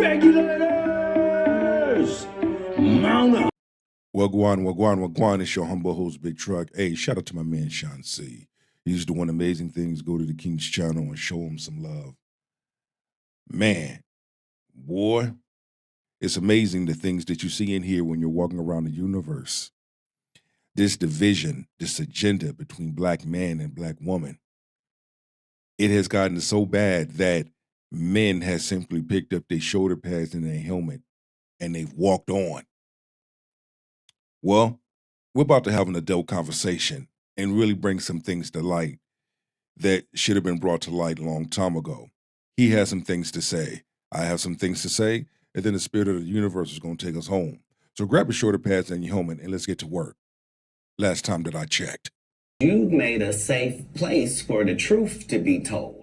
Regulators! Mount up! Wagwan. It's your humble host, Big Truck. Hey, shout out to my man, Sean C. He's doing amazing things. Go to the King's channel and show him some love. Man, boy, it's amazing the things that you see in here when you're walking around the universe. This division, this agenda between black man and black woman, it has gotten so bad that men have simply picked up their shoulder pads and their helmet and they've walked on. Well, we're about to have an adult conversation and really bring some things to light that should have been brought to light a long time ago. He has some things to say. I have some things to say, and then the spirit of the universe is going to take us home. So grab your shoulder pads and your helmet and let's get to work. Last time that I checked. You've made a safe place for the truth to be told.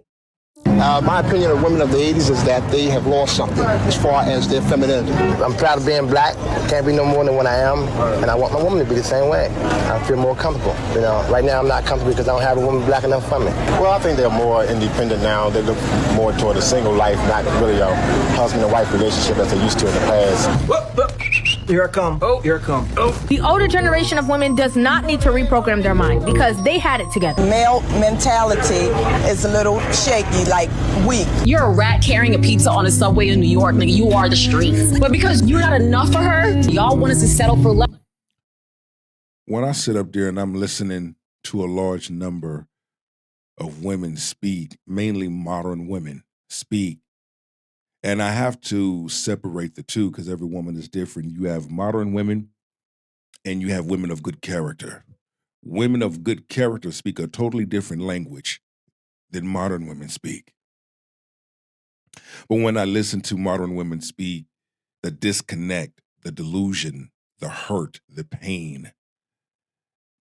My opinion of women of the 80s is that they have lost something as far as their femininity. I'm proud of being black, can't be no more than what I am, and I want my woman to be the same way. I feel more comfortable. You know, right now I'm not comfortable because I don't have a woman black enough for me. Well, I think they're more independent now. They look more toward a single life, not really a husband and wife relationship as they used to in the past. Here I come. Here I come. The older generation of women does not need to reprogram their mind because they had it together. Male mentality is a little shaky, like weak. You're a rat carrying a pizza on a subway in New York, nigga. You are the streets. But because you're not enough for her, y'all want us to settle for less. When I sit up there and I'm listening to a large number of women speak, mainly modern women speak, and I have to separate the two because every woman is different. You have modern women and you have women of good character. Women of good character speak a totally different language than modern women speak. But when I listen to modern women speak, the disconnect, the delusion, the hurt, the pain,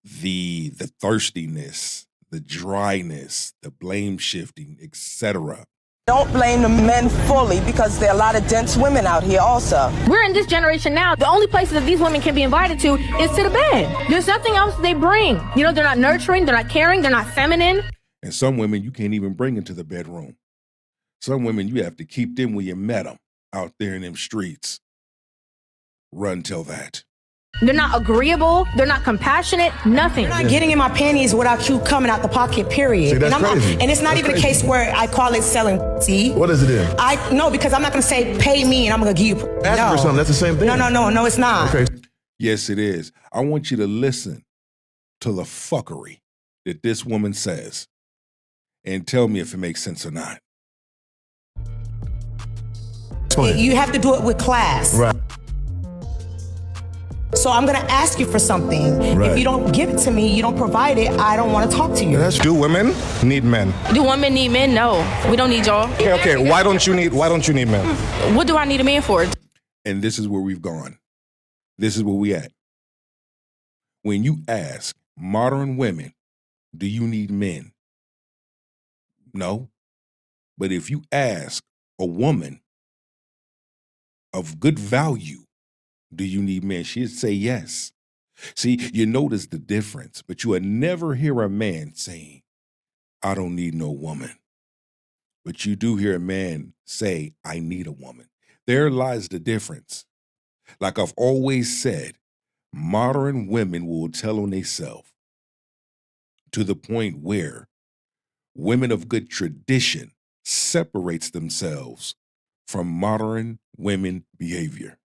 the thirstiness, the dryness, the blame shifting, etc. Don't blame the men fully because there are a lot of dense women out here also. We're in this generation now. The only places that these women can be invited to is to the bed. There's nothing else they bring. You know, they're not nurturing, they're not caring, they're not feminine. And some women you can't even bring into the bedroom. Some women you have to keep them where you met them out there in them streets. Run till that. They're not agreeable, they're not compassionate, nothing. I'm not getting in my panties without you coming out the pocket, period. See, that's crazy. And it's not even a case where I call it selling. See? What is it in? No, because I'm not going to say pay me and I'm going to give you. Asking for something, that's the same thing. No, it's not. Okay. Yes, it is. I want you to listen to the fuckery that this woman says and tell me if it makes sense or not. You have to do it with class. Right. So I'm going to ask you for something. Right. If you don't give it to me, you don't provide it, I don't want to talk to you. Do women need men? Do women need men? No, we don't need y'all. Okay. Why don't you need men? What do I need a man for? And this is where we've gone. This is where we at. When you ask modern women, do you need men? No. But if you ask a woman of good value, do you need men? She'd say yes. See, you notice the difference, but you would never hear a man saying, I don't need no woman. But you do hear a man say, I need a woman. There lies the difference. Like I've always said, modern women will tell on themselves to the point where women of good tradition separates themselves from modern women behavior.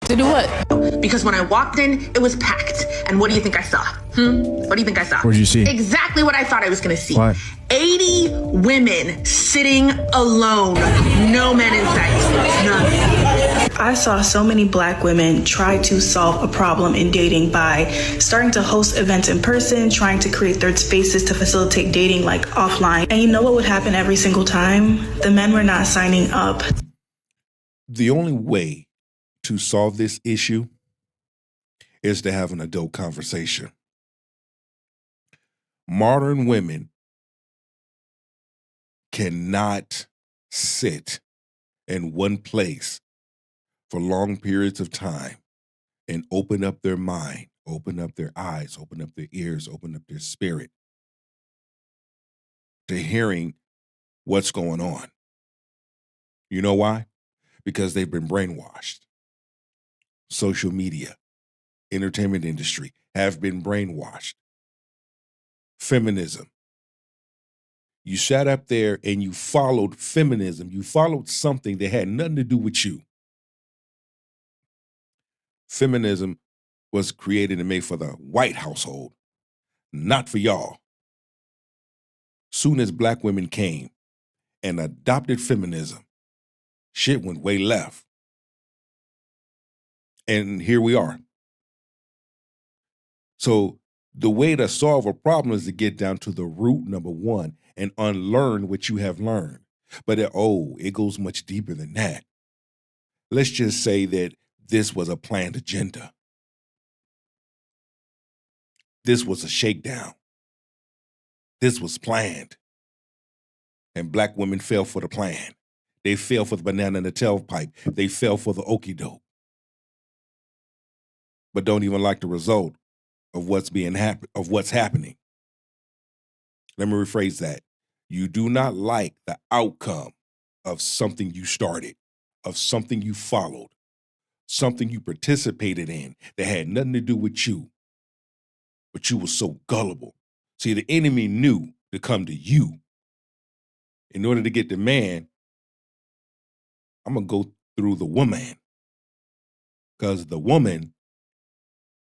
To do what? Because when I walked in, it was packed. And what do you think I saw? What do you think I saw? What did you see? Exactly what I thought I was going to see. What? 80 women sitting alone. No men in sight. None. I saw so many black women try to solve a problem in dating by starting to host events in person, trying to create third spaces to facilitate dating like offline. And you know what would happen every single time? The men were not signing up. The only way to solve this issue is to have an adult conversation. Modern women cannot sit in one place for long periods of time and open up their mind, open up their eyes, open up their ears, open up their spirit to hearing what's going on. You know why? because they've been brainwashed. Social media, entertainment industry have been brainwashed. Feminism. You sat up there and you followed feminism. You followed something that had nothing to do with you. Feminism was created and made for the white household, not for y'all. Soon as black women came and adopted feminism, shit went way left. And here we are. So the way to solve a problem is to get down to the root, number one, and unlearn what you have learned. But it goes much deeper than that. Let's just say that this was a planned agenda. This was a shakedown. This was planned. And black women fell for the plan. They fell for the banana in the tailpipe. They fell for the okie doke. But don't even like the result of what's happening. Let me rephrase that. You do not like the outcome of something you started, of something you followed, something you participated in that had nothing to do with you, but you were so gullible. See, the enemy knew to come to you. In order to get the man, I'm going to go through the woman, because the woman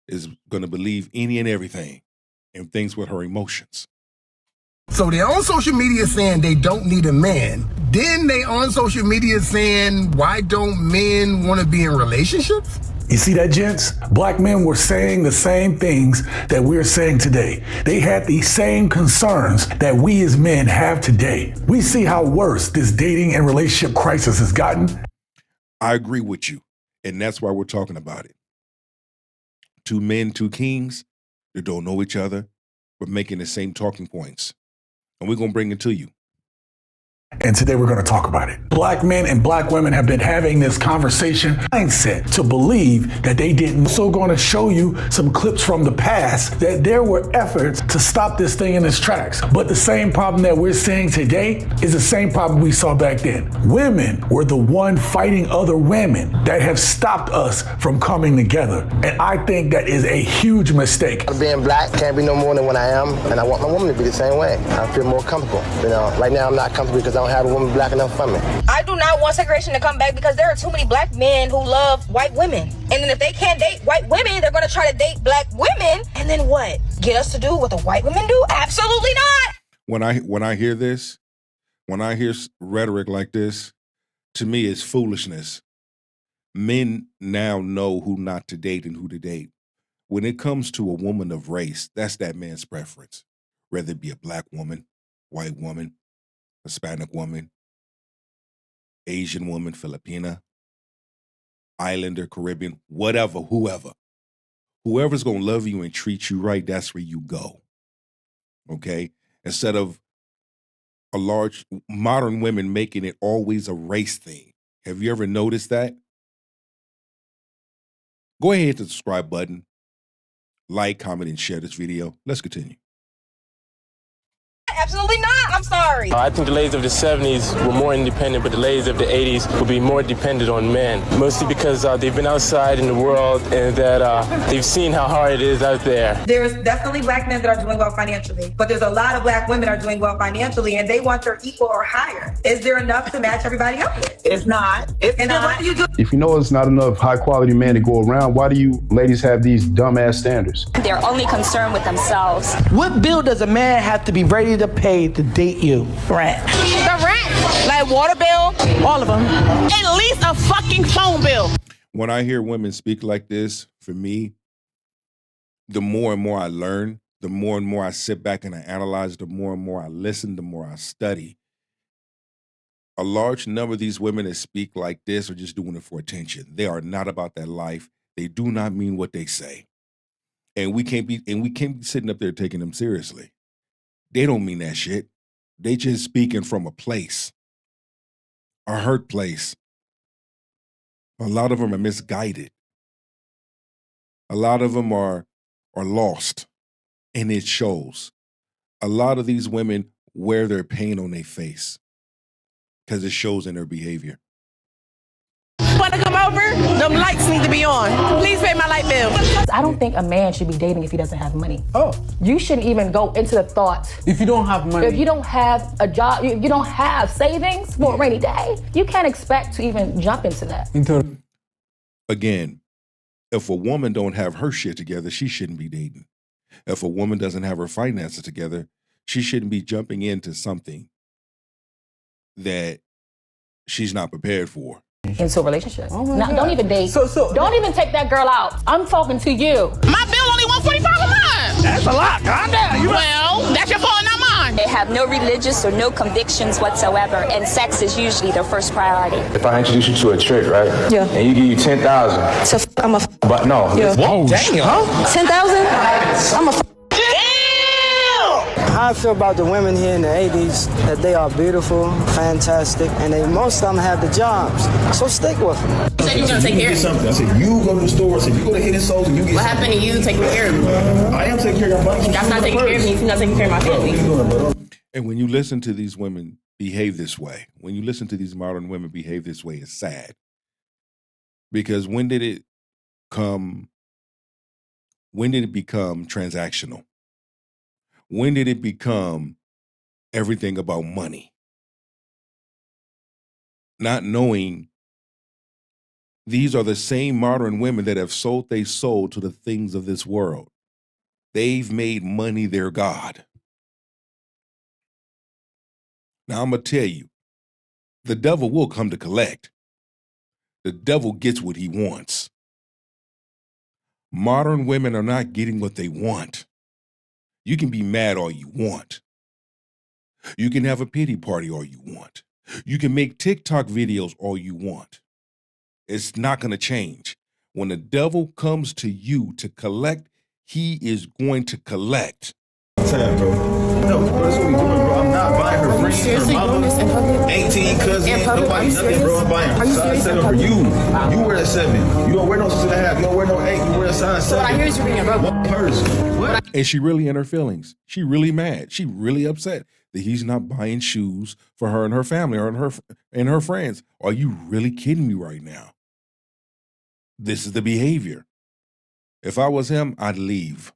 is going to believe any and everything and things with her emotions. So they're on social media saying they don't need a man. Then they on social media saying, why don't men want to be in relationships? You see that, gents? Black men were saying the same things that we're saying today. They had the same concerns that we as men have today. We see how worse this dating and relationship crisis has gotten. I agree with you, and that's why we're talking about it. Two men, two kings that don't know each other, but making the same talking points. And we're going to bring it to you. And today we're going to talk about it. Black men and black women have been having this conversation mindset to believe that they didn't. So going to show you some clips from the past that there were efforts to stop this thing in its tracks. But the same problem that we're seeing today is the same problem we saw back then. Women were the one fighting other women that have stopped us from coming together. And I think that is a huge mistake. Being black can't be no more than what I am, and I want my woman to be the same way. I feel more comfortable. You know, right now I'm not comfortable because I don't have a woman black enough for me. I do not want segregation to come back because there are too many black men who love white women. And then if they can't date white women, they're going to try to date black women. And then what? Get us to do what the white women do? Absolutely not. When I hear this, when I hear rhetoric like this, to me it's foolishness. Men now know who not to date and who to date. When it comes to a woman of race, that's that man's preference. Whether it be a black woman, white woman, Hispanic woman, Asian woman, Filipina, Islander, Caribbean, whatever, whoever. Whoever's going to love you and treat you right, that's where you go. Okay? Instead of a large, modern women making it always a race thing. Have you ever noticed that? Go ahead to the subscribe button, like, comment, and share this video. Let's continue. Absolutely not. I'm sorry. I think the ladies of the 70s were more independent, but the ladies of the 80s would be more dependent on men, mostly because they've been outside in the world and that they've seen how hard it is out there. There's definitely black men that are doing well financially, but there's a lot of black women that are doing well financially, and they want their equal or higher. Is there enough to match everybody up with? It's not. It's and not. Then what do you do? If you know it's not enough high quality men to go around, why do you ladies have these dumbass standards? They're only concerned with themselves. What bill does a man have to be ready to pay to date you? Rent. The rent, like water bill, all of them. At least a fucking phone bill. When I hear women speak like this, for me, the more and more I learn, the more and more I sit back and I analyze, the more and more I listen, the more I study. A large number of these women that speak like this are just doing it for attention. They are not about that life. They do not mean what they say. And we can't be sitting up there taking them seriously. They don't mean that shit. They just speaking from a place, a hurt place. A lot of them are misguided. A lot of them are lost, and it shows. A lot of these women wear their pain on their face because it shows in their behavior. want to come over? Them lights need to be on. Please pay my light bill. I don't think a man should be dating if he doesn't have money. Oh. You shouldn't even go into the thought. If you don't have money. If you don't have a job, you don't have savings for a rainy day, you can't expect to even jump into that. Again, if a woman don't have her shit together, she shouldn't be dating. If a woman doesn't have her finances together, she shouldn't be jumping into something that she's not prepared for. Into a relationship. Don't even date. Don't even take that girl out. I'm talking to you. My bill only $145 a month. That's a lot. Calm down. Well, that's your fault, not mine. They have no religious or no convictions whatsoever, and sex is usually their first priority. If I introduce you to a trick, right? Yeah. And you give you 10,000. So I'm a. But no. Yeah. Whoa, damn. Huh? 10,000? I'm a. How I feel about the women here in the 80s, that they are beautiful, fantastic, and most of them have the jobs. So stick with them. You said you were going to take care of something. I said, you go to the store. I said, you go to Hidden Souls and you get What happened to you taking care of me? I am taking care of your money. That's not taking care of me. You're not taking care of my family. And when you listen to these women behave this way, when you listen to these modern women behave this way, it's sad. Because when did it become transactional? When did it become everything about money? Not knowing these are the same modern women that have sold their soul to the things of this world. They've made money their God. Now I'm going to tell you, the devil will come to collect. The devil gets what he wants. Modern women are not getting what they want. You can be mad all you want. You can have a pity party all you want. You can make TikTok videos all you want. It's not going to change. When the devil comes to you to collect, he is going to collect. Time, bro. No, that's what we doing, bro. I'm not buying her rings. Seriously doing this in public? 18 cousins. In public? Nobody, nothing, bro. I'm buying Are you size serious? 7 for you. You wear a 7. You don't wear no 6.5. You don't wear no 8. You wear a size 7. So what I hear is you're being broke. One person. What? And she really in her feelings. She really mad. She really upset that he's not buying shoes for her and her family or her friends. Are you really kidding me right now? This is the behavior. If I was him, I'd leave.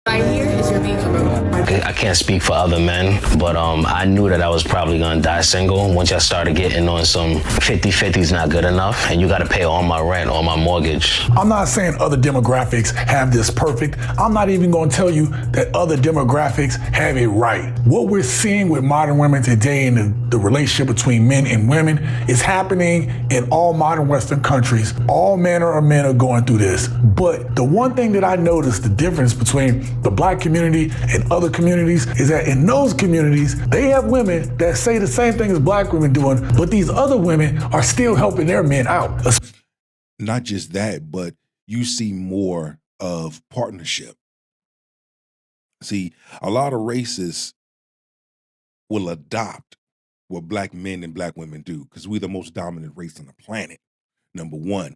What I hear is you're being broke. I can't speak for other men, but I knew that I was probably gonna die single once I started getting on some 50-50 is not good enough, and you gotta pay all my rent, all my mortgage. I'm not saying other demographics have this perfect. I'm not even gonna tell you that other demographics have it right. What we're seeing with modern women today in the relationship between men and women is happening in all modern Western countries. All manner of men are going through this. But the one thing that I noticed the difference between the black community and other communities is that in those communities, they have women that say the same thing as black women doing, but these other women are still helping their men out. Not just that, but you see more of partnership. See, a lot of races will adopt what black men and black women do because we're the most dominant race on the planet, number one.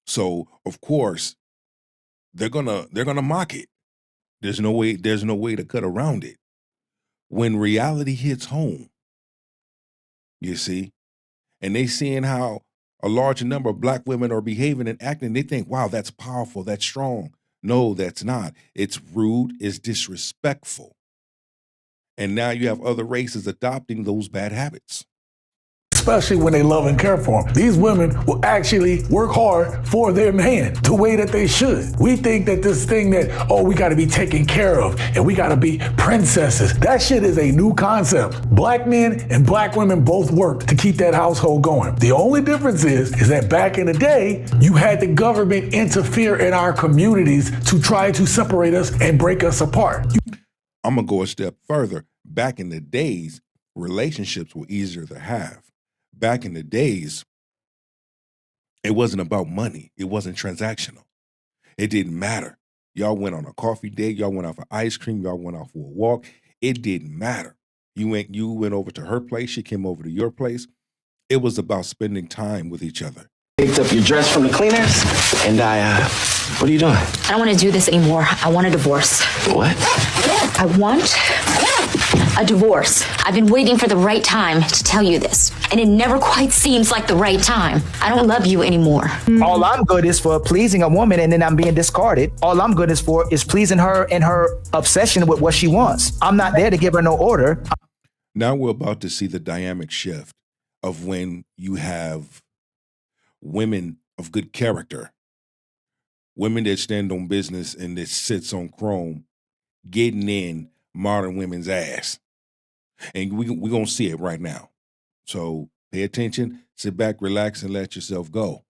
So, of course, they're gonna mock it. There's no way to cut around it. When reality hits home, you see, and they seeing how a large number of black women are behaving and acting, they think, wow, that's powerful, that's strong. No, that's not. It's rude, it's disrespectful. And now you have other races adopting those bad habits. Especially when they love and care for them. These women will actually work hard for their man the way that they should. We think that this thing that, oh, we gotta be taken care of and we gotta be princesses. That shit is a new concept. Black men and black women both work to keep that household going. The only difference is that back in the day, you had the government interfere in our communities to try to separate us and break us apart. I'm gonna go a step further. Back in the days, relationships were easier to have. Back in the days, it wasn't about money. It wasn't transactional. It didn't matter. Y'all went on a coffee date. Y'all went out for ice cream. Y'all went out for a walk. It didn't matter. You went over to her place. She came over to your place. It was about spending time with each other. Picked up your dress from the cleaners, and what are you doing? I don't want to do this anymore. I want a divorce. What? I want A divorce. I've been waiting for the right time to tell you this, and it never quite seems like the right time. I don't love you anymore. All I'm good is for pleasing a woman and then I'm being discarded. All I'm good is for is pleasing her and her obsession with what she wants. I'm not there to give her no order. Now we're about to see the dynamic shift of when you have women of good character, women that stand on business and that sits on chrome, getting in modern women's ass. And we're going to see it right now. So pay attention, sit back, relax, and let yourself go.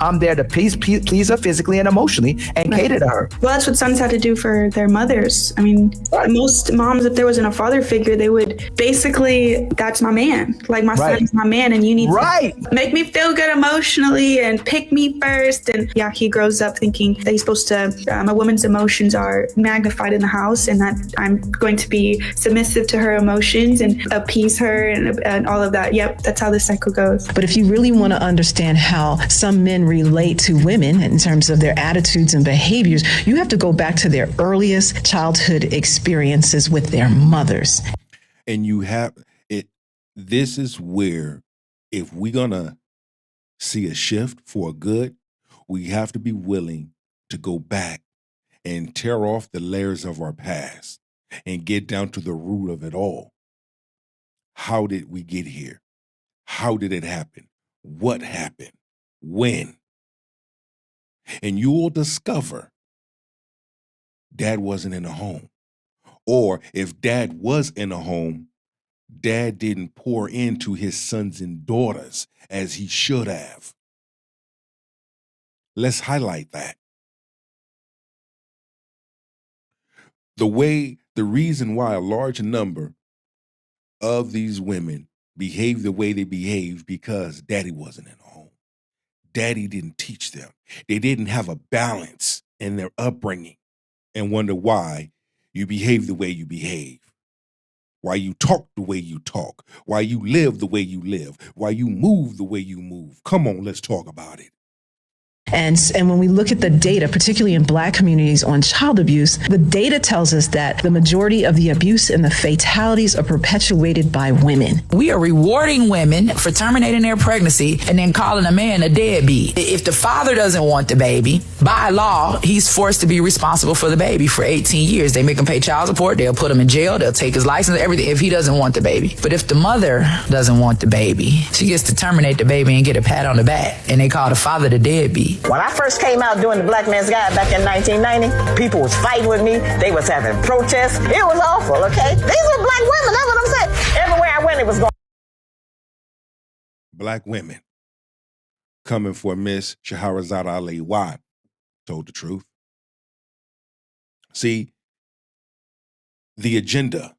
I'm there to please her physically and emotionally and cater to her. Well, that's what sons had to do for their mothers. I mean, most moms, if there wasn't a father figure, they would basically, that's my man. Like, my son is my man, and you need to make me feel good emotionally and pick me first. And yeah, he grows up thinking that he's supposed to, a woman's emotions are magnified in the house, and that I'm going to be submissive to her emotions and appease her and all of that. Yep, that's how the cycle goes. But if you really want to understand how some men relate to women in terms of their attitudes and behaviors, you have to go back to their earliest childhood experiences with their mothers. And you have it. This is where, if we're going to see a shift for good, we have to be willing to go back and tear off the layers of our past and get down to the root of it all. How did we get here? How did it happen? What happened? When? And you will discover dad wasn't in a home. Or if dad was in a home, dad didn't pour into his sons and daughters as he should have. Let's highlight that. The reason why a large number of these women behave the way they behave because daddy wasn't in a home. Daddy didn't teach them. They didn't have a balance in their upbringing, and wonder why you behave the way you behave, why you talk the way you talk, why you live the way you live, why you move the way you move. Come on, let's talk about it. And when we look at the data, particularly in Black communities on child abuse, the data tells us that the majority of the abuse and the fatalities are perpetuated by women. We are rewarding women for terminating their pregnancy and then calling a man a deadbeat. If the father doesn't want the baby, by law, he's forced to be responsible for the baby for 18 years. They make him pay child support. They'll put him in jail. They'll take his license, everything, if he doesn't want the baby. But if the mother doesn't want the baby, she gets to terminate the baby and get a pat on the back. And they call the father the deadbeat. When I first came out doing the Black Man's Guide back in 1990, people was fighting with me. They was having protests. It was awful, okay? These were Black women, that's what I'm saying. Everywhere I went, it was going. Black women coming for Miss Shahrazad Ali. Why? Told the truth. See, the agenda.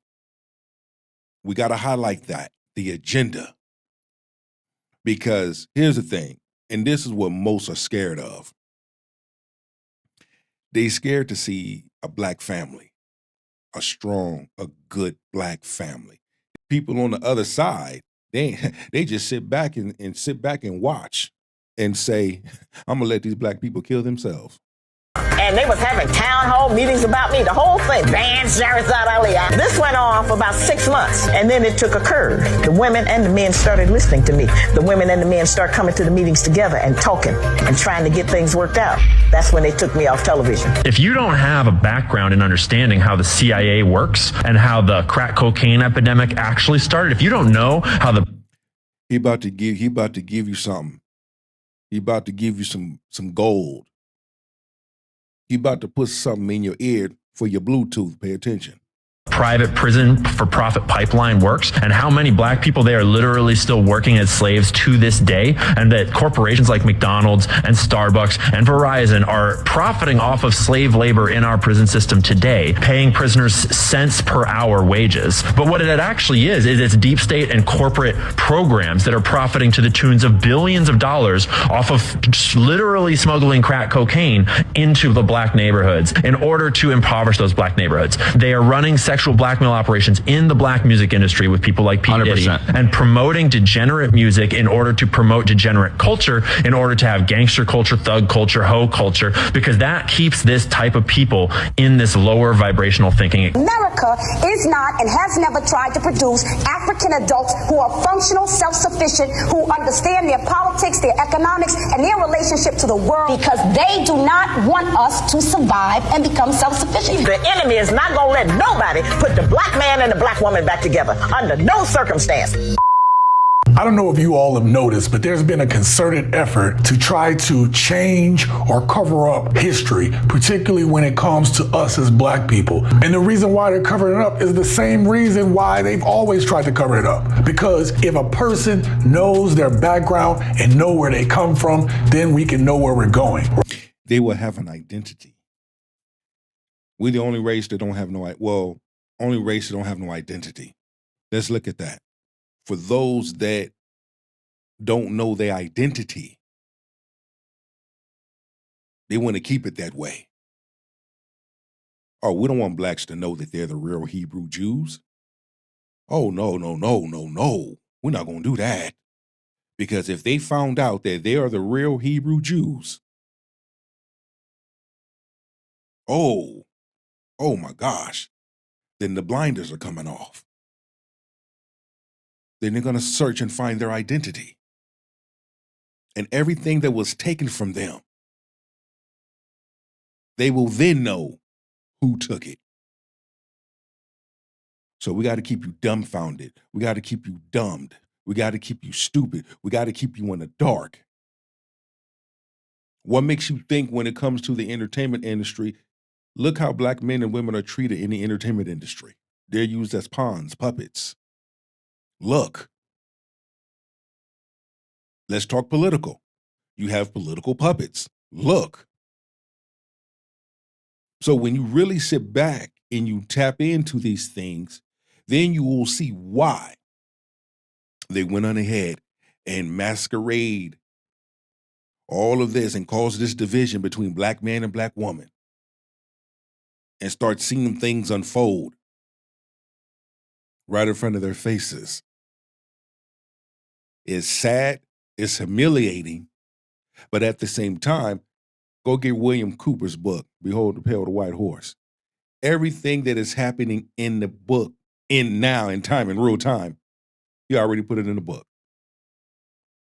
We got to highlight that. The agenda. Because here's the thing. And this is what most are scared of. They scared to see a Black family, a strong, a good Black family. People on the other side, they just sit back and watch and say, I'm gonna let these Black people kill themselves. And they was having town hall meetings about me, the whole thing. Ban Shahrazad Ali. This went on for about 6 months, and then it took a curve. The women and the men started listening to me. The women and the men started coming to the meetings together and talking and trying to get things worked out. That's when they took me off television. If you don't have a background in understanding how the CIA works and how the crack cocaine epidemic actually started, if you don't know how the... He about to give you something. He about to give you some gold. He about to put something in your ear for your Bluetooth. Pay attention. Private prison for profit pipeline works and how many Black people they are literally still working as slaves to this day, and that corporations like McDonald's and Starbucks and Verizon are profiting off of slave labor in our prison system today, paying prisoners cents per hour wages. But what it actually is it's deep state and corporate programs that are profiting to the tunes of billions of dollars off of just literally smuggling crack cocaine into the Black neighborhoods in order to impoverish those Black neighborhoods. They are running sexual sexual blackmail operations in the black music industry with people like P. Diddy, 100%. and promoting degenerate music in order to promote degenerate culture, in order to have gangster culture, thug culture, hoe culture, because that keeps this type of people in this lower vibrational thinking. America is not and has never tried to produce African adults who are functional, self-sufficient, who understand their politics, their economics, and their relationship to the world, because they do not want us to survive and become self-sufficient. The enemy is not going to let nobody put the black man and the black woman back together under no circumstance. I don't know if you all have noticed, but there's been a concerted effort to try to change or cover up history, particularly when it comes to us as black people. And the reason why they're covering it up is the same reason why they've always tried to cover it up. Because if a person knows their background and know where they come from, then we can know where we're going. They will have an identity. We're the only race that don't have only race that don't have no identity. Let's look at that. For those that don't know their identity, they want to keep it that way. Oh, we don't want blacks to know that they're the real Hebrew Jews. Oh, no. We're not going to do that. Because if they found out that they are the real Hebrew Jews, oh my gosh, then the blinders are coming off. Then they're going to search and find their identity. And everything that was taken from them, they will then know who took it. So we got to keep you dumbfounded. We got to keep you dumbed. We got to keep you stupid. We got to keep you in the dark. What makes you think when it comes to the entertainment industry, look how black men and women are treated in the entertainment industry. They're used as pawns, puppets. Look. Let's talk political. You have political puppets. Look. So when you really sit back and you tap into these things, then you will see why they went on ahead and masquerade all of this and cause this division between black man and black woman and start seeing things unfold right in front of their faces. It's sad, it's humiliating, but at the same time, go get William Cooper's book, Behold the Pale the White Horse. Everything that is happening in the book, in real time, he already put it in the book.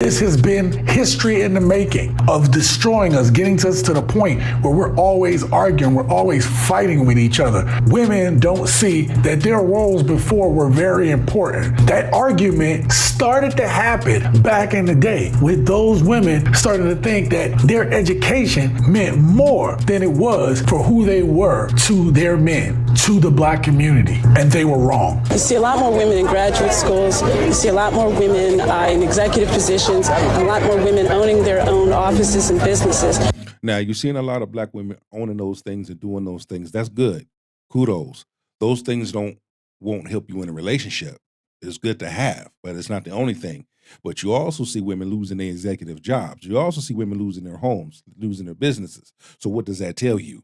This has been history in the making of destroying us, getting us to the point where we're always arguing, we're always fighting with each other. Women don't see that their roles before were very important. That argument started to happen back in the day with those women started to think that their education meant more than it was for who they were to their men, to the black community, and they were wrong. You see a lot more women in graduate schools, you see a lot more women in executive positions, a lot more women owning their own offices and businesses. Now, you're seeing a lot of black women owning those things and doing those things. That's good. Kudos. Those things won't help you in a relationship. It's good to have, but it's not the only thing. But you also see women losing their executive jobs. You also see women losing their homes, losing their businesses. So what does that tell you?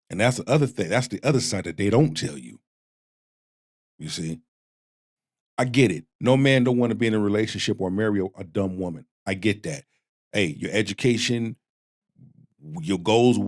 And that's the other thing. That's the other side that they don't tell you. You see? I get it. No man don't want to be in a relationship or marry a dumb woman. I get that. Hey, your education, your goals,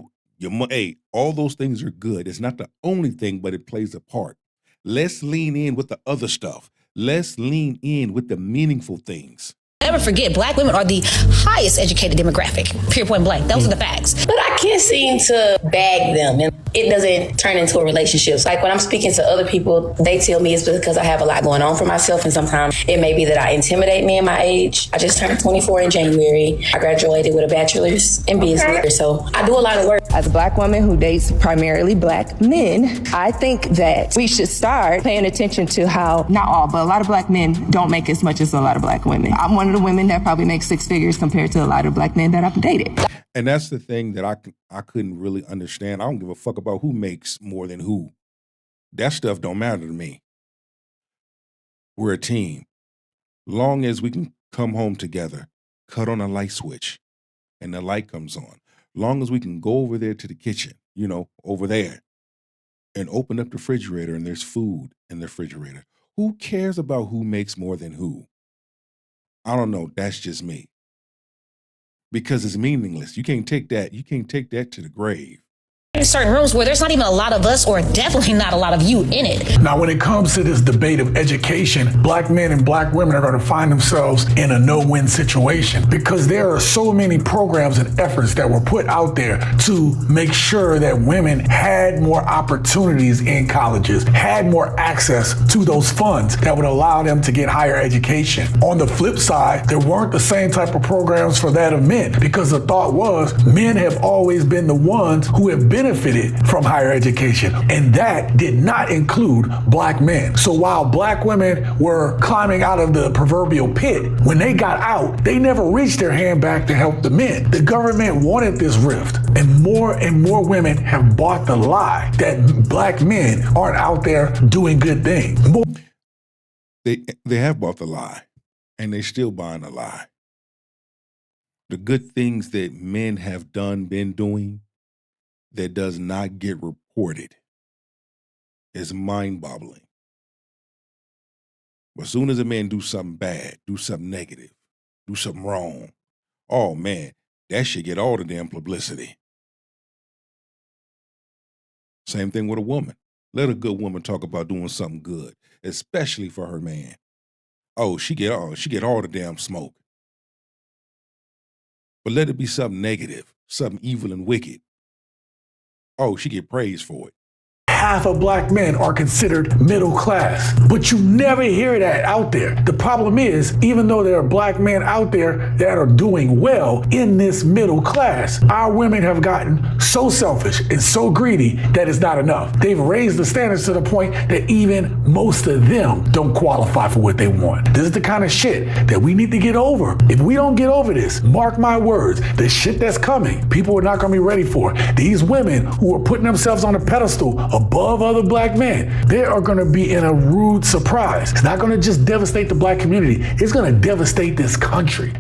all those things are good. It's not the only thing, but it plays a part. Let's lean in with the other stuff. Let's lean in with the meaningful things. Never forget, black women are the highest educated demographic, pure point blank. Those are the facts. But I can't seem to bag them, and it doesn't turn into a relationship. Like when I'm speaking to other people, they tell me it's because I have a lot going on for myself, and sometimes it may be that I intimidate men my age. I just turned 24 in January. I graduated with a bachelor's in business, so I do a lot of work. As a black woman who dates primarily black men, I think that we should start paying attention to how, not all, but a lot of black men don't make as much as a lot of black women. I'm one of the women that probably makes 6 figures compared to a lot of black men that I've dated. And that's the thing that I couldn't really understand. I don't give a fuck about who makes more than who. That stuff don't matter to me. We're a team. Long as we can come home together, cut on a light switch, and the light comes on. Long as we can go over there to the kitchen, over there, and open up the refrigerator and there's food in the refrigerator. Who cares about who makes more than who? I don't know. That's just me. Because it's meaningless. You can't take that to the grave. In certain rooms where there's not even a lot of us, or definitely not a lot of you in it. Now, when it comes to this debate of education, black men and black women are going to find themselves in a no-win situation because there are so many programs and efforts that were put out there to make sure that women had more opportunities in colleges, had more access to those funds that would allow them to get higher education. On the flip side, there weren't the same type of programs for that of men because the thought was men have always been the ones who have benefited from higher education, and that did not include black men. So while black women were climbing out of the proverbial pit, when they got out, they never reached their hand back to help the men. The government wanted this rift, and more women have bought the lie that black men aren't out there doing good things. They have bought the lie, and they're still buying the lie. The good things that men have been doing, that does not get reported is mind-boggling. But as soon as a man do something bad, do something negative, do something wrong, oh man, that should get all the damn publicity. Same thing with a woman. Let a good woman talk about doing something good, especially for her man. Oh, she get all the damn smoke. But let it be something negative, something evil and wicked. Oh, she get praised for it. Half of black men are considered middle class, but you never hear that out there. The problem is, even though there are black men out there that are doing well in this middle class, our women have gotten so selfish and so greedy that it's not enough. They've raised the standards to the point that even most of them don't qualify for what they want. This is the kind of shit that we need to get over. If we don't get over this, mark my words, the shit that's coming, people are not going to be ready for. These women who are putting themselves on a pedestal above other black men, they are going to be in a rude surprise. It's not going to just devastate the black community. It's going to devastate this country.